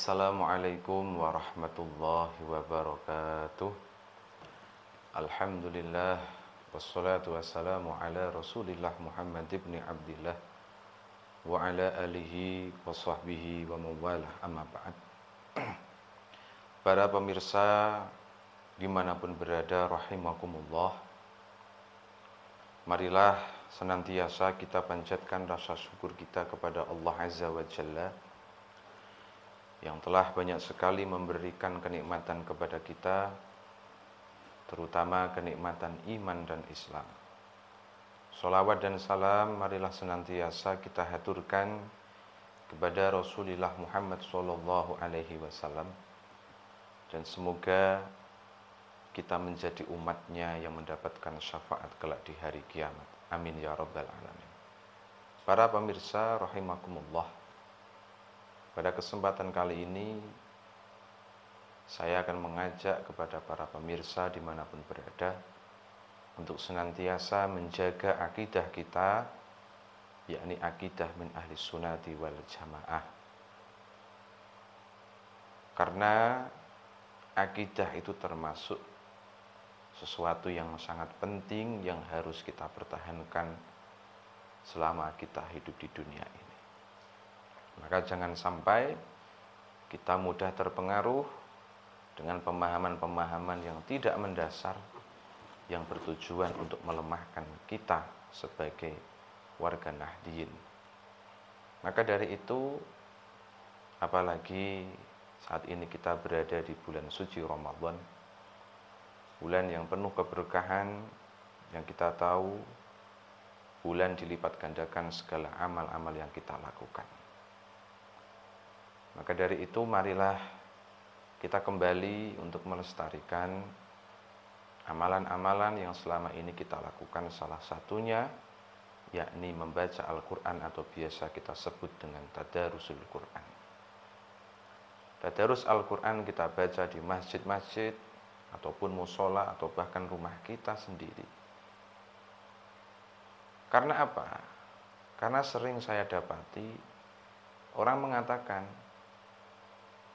Assalamualaikum warahmatullahi wabarakatuh. Alhamdulillah wassalatu wassalamu ala Rasulillah Muhammad ibn Abdillah wa ala alihi wa sahbihi wa mawalah, amma ba'd. Para pemirsa dimanapun berada rahimakumullah, marilah senantiasa kita panjatkan rasa syukur kita kepada Allah Azza wa Jalla yang telah banyak sekali memberikan kenikmatan kepada kita, terutama kenikmatan iman dan Islam. Sholawat dan salam marilah senantiasa kita haturkan kepada Rasulullah Muhammad sallallahu alaihi wasallam, dan semoga kita menjadi umatnya yang mendapatkan syafaat kelak di hari kiamat. Amin ya rabbal alamin. Para pemirsa rahimakumullah, pada kesempatan kali ini saya akan mengajak kepada para pemirsa dimanapun berada untuk senantiasa menjaga akidah kita, yakni akidah min ahli sunnati wal jamaah. Karena akidah itu termasuk sesuatu yang sangat penting yang harus kita pertahankan selama kita hidup di dunia ini. Maka jangan sampai kita mudah terpengaruh dengan pemahaman-pemahaman yang tidak mendasar, yang bertujuan untuk melemahkan kita sebagai warga Nahdliyin. Maka dari itu, apalagi saat ini kita berada di bulan suci Ramadan, bulan yang penuh keberkahan, yang kita tahu bulan dilipat gandakan segala amal-amal yang kita lakukan. Maka dari itu marilah kita kembali untuk melestarikan amalan-amalan yang selama ini kita lakukan, salah satunya yakni membaca Al-Quran atau biasa kita sebut dengan Tadarusul Quran. Tadarus Al-Quran kita baca di masjid-masjid ataupun musola atau bahkan rumah kita sendiri. Karena apa? Karena sering saya dapati orang mengatakan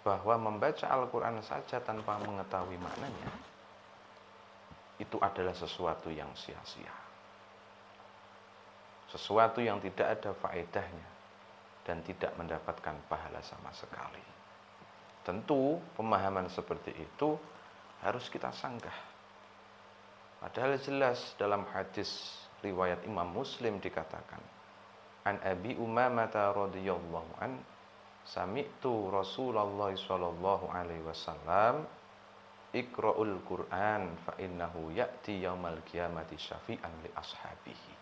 bahwa membaca Al-Quran saja tanpa mengetahui maknanya itu adalah sesuatu yang sia-sia, sesuatu yang tidak ada faedahnya dan tidak mendapatkan pahala sama sekali. Tentu pemahaman seperti itu harus kita sanggah. Padahal jelas dalam hadis riwayat Imam Muslim dikatakan, An Abi Umamah radhiyallahu an sami'tu Rasulullah sallallahu alaihi wasallam iqra'ul Qur'an fa innahu ya'ti yaumal qiyamati syafi'an li ashabihi.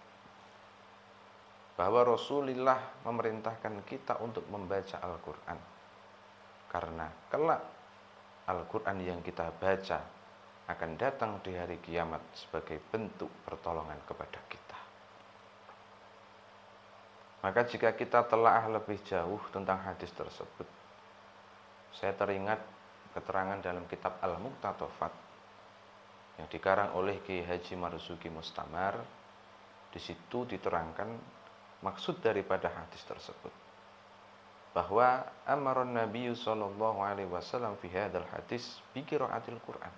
Bahwa Rasulullah memerintahkan kita untuk membaca Al-Qur'an karena kelak Al-Qur'an yang kita baca akan datang di hari kiamat sebagai bentuk pertolongan kepada kita. Maka jika kita telaah lebih jauh tentang hadis tersebut, saya teringat keterangan dalam kitab Al-Muqtatafat yang dikarang oleh Kiai Haji Marzuki Mustamar. Di situ diterangkan maksud daripada hadis tersebut, bahwa amaron Nabi sallallahu alaihi wasallam fi hadzal hadis bi qiraatil Qur'an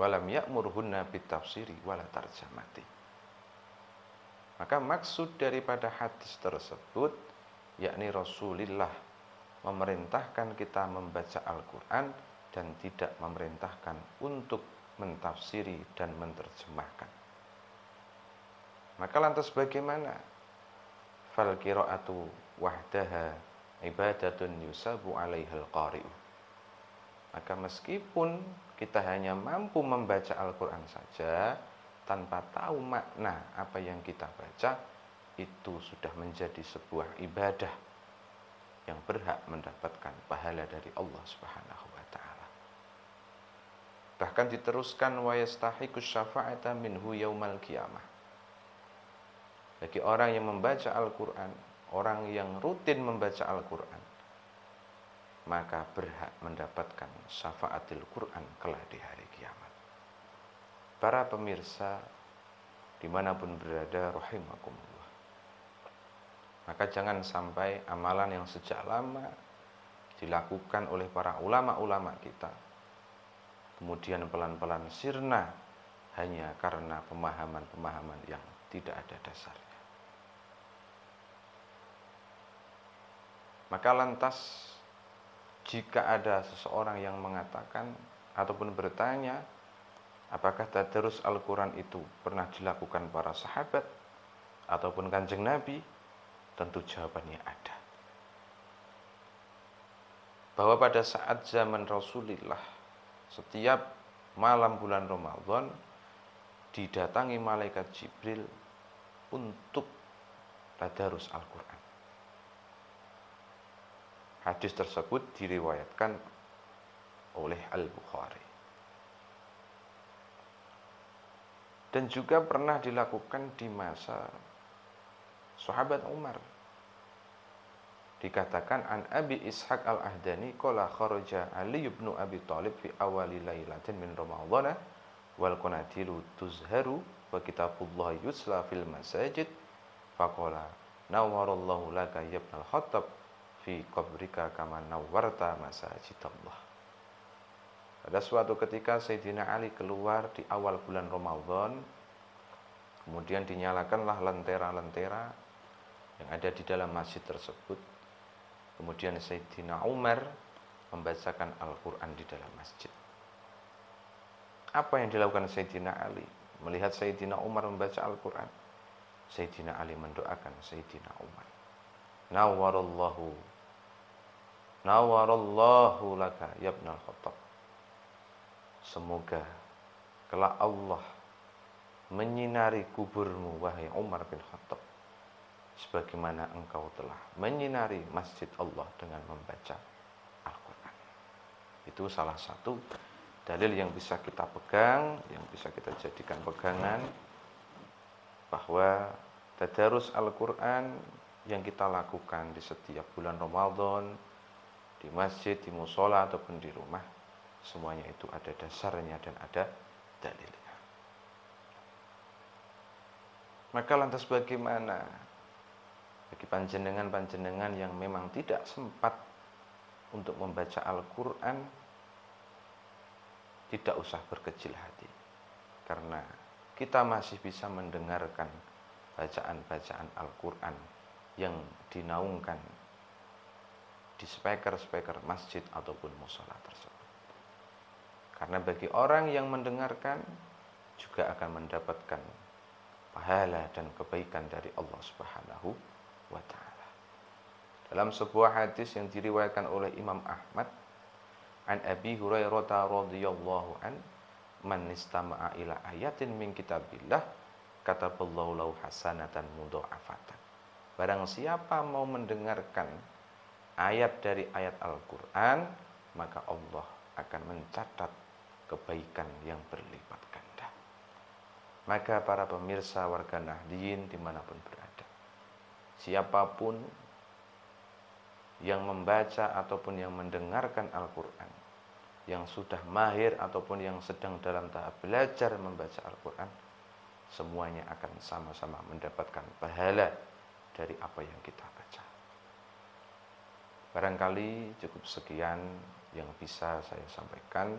wa lam ya'murhunna bitafsiri wala tarjamati. Maka maksud daripada hadis tersebut yakni Rasulullah memerintahkan kita membaca Al-Quran dan tidak memerintahkan untuk mentafsiri dan menerjemahkan. Maka lantas bagaimana? Fal qiraatu wahdaha ibadatun yusabu 'alaihal qari'u. Maka meskipun kita hanya mampu membaca Al-Quran saja tanpa tahu makna apa yang kita baca, itu sudah menjadi sebuah ibadah yang berhak mendapatkan pahala dari Allah Subhanahu wa taala. Bahkan diteruskan wa yastahiqus syafa'ata minhu yaumal qiyamah. Bagi orang yang membaca Al-Qur'an, orang yang rutin membaca Al-Qur'an, maka berhak mendapatkan syafaatil Qur'an kelak di hari kiamat. Para pemirsa dimanapun berada rahimakumullah, maka jangan sampai amalan yang sejak lama dilakukan oleh para ulama-ulama kita, kemudian pelan-pelan sirna hanya karena pemahaman-pemahaman yang tidak ada dasarnya. Maka lantas, jika ada seseorang yang mengatakan ataupun bertanya, apakah tadarus Al-Quran itu pernah dilakukan para sahabat ataupun Kanjeng Nabi? Tentu jawabannya ada. Bahwa pada saat zaman Rasulullah, setiap malam bulan Ramadan didatangi malaikat Jibril untuk tadarus Al-Quran. Hadis tersebut diriwayatkan oleh Al-Bukhari. Dan juga pernah dilakukan di masa sahabat Umar. Dikatakan an Abi Ishaq Al-Ahdani qala kharaja Ali bin Abi Thalib fi awali lailatin min Ramadhan wal qanatilu tuzharu wa kitabullah yusla fil masajid faqala nawwarallahu laka ya ibnal Khattab fi qabrika kama nawwarta masajidallah. Pada suatu ketika Sayyidina Ali keluar di awal bulan Ramadan, kemudian dinyalakanlah lentera-lentera yang ada di dalam masjid tersebut. Kemudian Sayyidina Umar membacakan Al-Quran di dalam masjid. Apa yang dilakukan Sayyidina Ali? Melihat Sayyidina Umar membaca Al-Quran, Sayyidina Ali mendoakan Sayyidina Umar, Nawwarallahu laka ya ibnal Khattab. Semoga kelak Allah menyinari kuburmu wahai Umar bin Khattab, sebagaimana engkau telah menyinari masjid Allah dengan membaca Al-Quran. Itu salah satu dalil yang bisa kita pegang, yang bisa kita jadikan pegangan, bahwa tadarus Al-Quran yang kita lakukan di setiap bulan Ramadan, di masjid, di musola ataupun di rumah, semuanya itu ada dasarnya dan ada dalilnya. Maka lantas bagaimana bagi panjenengan-panjenengan yang memang tidak sempat untuk membaca Al-Quran? Tidak usah berkecil hati, karena kita masih bisa mendengarkan bacaan-bacaan Al-Quran yang dinaungkan di speaker-speaker masjid ataupun musola tersebut. Karena bagi orang yang mendengarkan juga akan mendapatkan pahala dan kebaikan dari Allah Subhanahu wa ta'ala. Dalam sebuah hadis yang diriwayatkan oleh Imam Ahmad, an Abi Hurairah radhiyallahu an, man istama'a ila ayatin min kitabillah kataballahu lahu hasanatan mudha'afatan. Barang siapa mau mendengarkan ayat dari ayat Al-Quran, maka Allah akan mencatat kebaikan yang berlipat ganda. Maka para pemirsa warga Nahdliyin dimanapun berada, siapapun yang membaca ataupun yang mendengarkan Al-Quran, yang sudah mahir ataupun yang sedang dalam tahap belajar membaca Al-Quran, semuanya akan sama-sama mendapatkan pahala dari apa yang kita baca. Barangkali cukup sekian yang bisa saya sampaikan.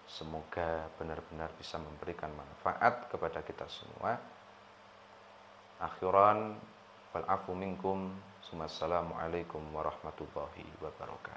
Semoga benar-benar bisa memberikan manfaat kepada kita semua. Akhiran, wal afu minkum. Assalamualaikum warahmatullahi wabarakatuh.